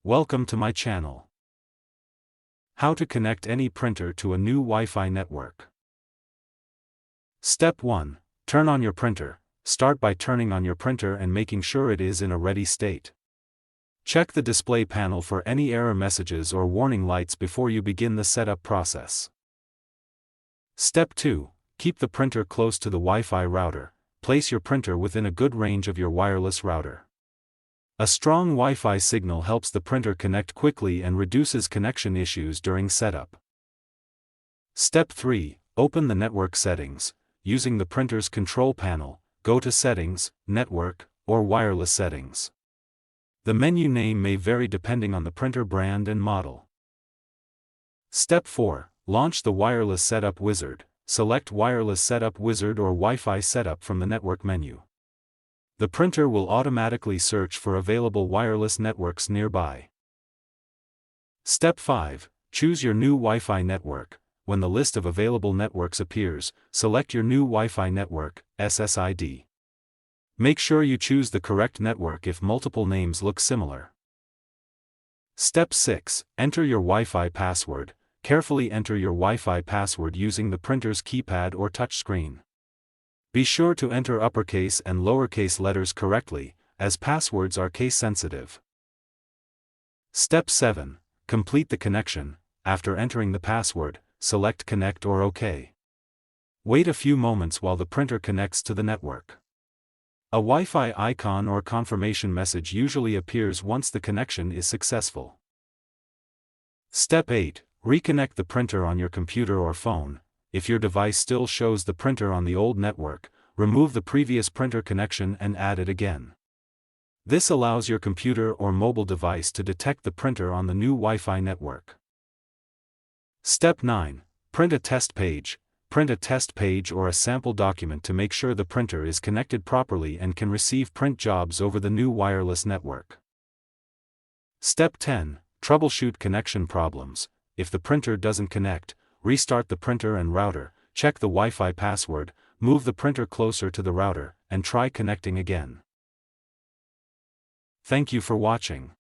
Welcome to my channel. How to connect any printer to a new Wi-Fi network. Step 1. Turn on your printer. Start by turning on your printer and making sure it is in a ready state. Check the display panel for any error messages or warning lights before you begin the setup process. Step 2. Keep the printer close to the Wi-Fi router. Place your printer within a good range of your wireless router. A strong Wi-Fi signal helps the printer connect quickly and reduces connection issues during setup. Step 3. Open the network settings. Using the printer's control panel, go to Settings, Network, or Wireless Settings. The menu name may vary depending on the printer brand and model. Step 4. Launch the Wireless Setup Wizard. Select Wireless Setup Wizard or Wi-Fi Setup from the network menu. The printer will automatically search for available wireless networks nearby. Step 5. Choose your new Wi-Fi network. When the list of available networks appears, select your new Wi-Fi network, SSID. Make sure you choose the correct network if multiple names look similar. Step 6. Enter your Wi-Fi password. Carefully enter your Wi-Fi password using the printer's keypad or touchscreen. Be sure to enter uppercase and lowercase letters correctly, as passwords are case-sensitive. Step 7. Complete the connection. After entering the password, select Connect or OK. Wait a few moments while the printer connects to the network. A Wi-Fi icon or confirmation message usually appears once the connection is successful. Step 8. Reconnect the printer on your computer or phone. If your device still shows the printer on the old network, remove the previous printer connection and add it again. This allows your computer or mobile device to detect the printer on the new Wi-Fi network. Step 9. Print a test page. Print a test page or a sample document to make sure the printer is connected properly and can receive print jobs over the new wireless network. Step 10. Troubleshoot connection problems. If the printer doesn't connect, restart the printer and router, check the Wi-Fi password, move the printer closer to the router, and try connecting again. Thank you for watching.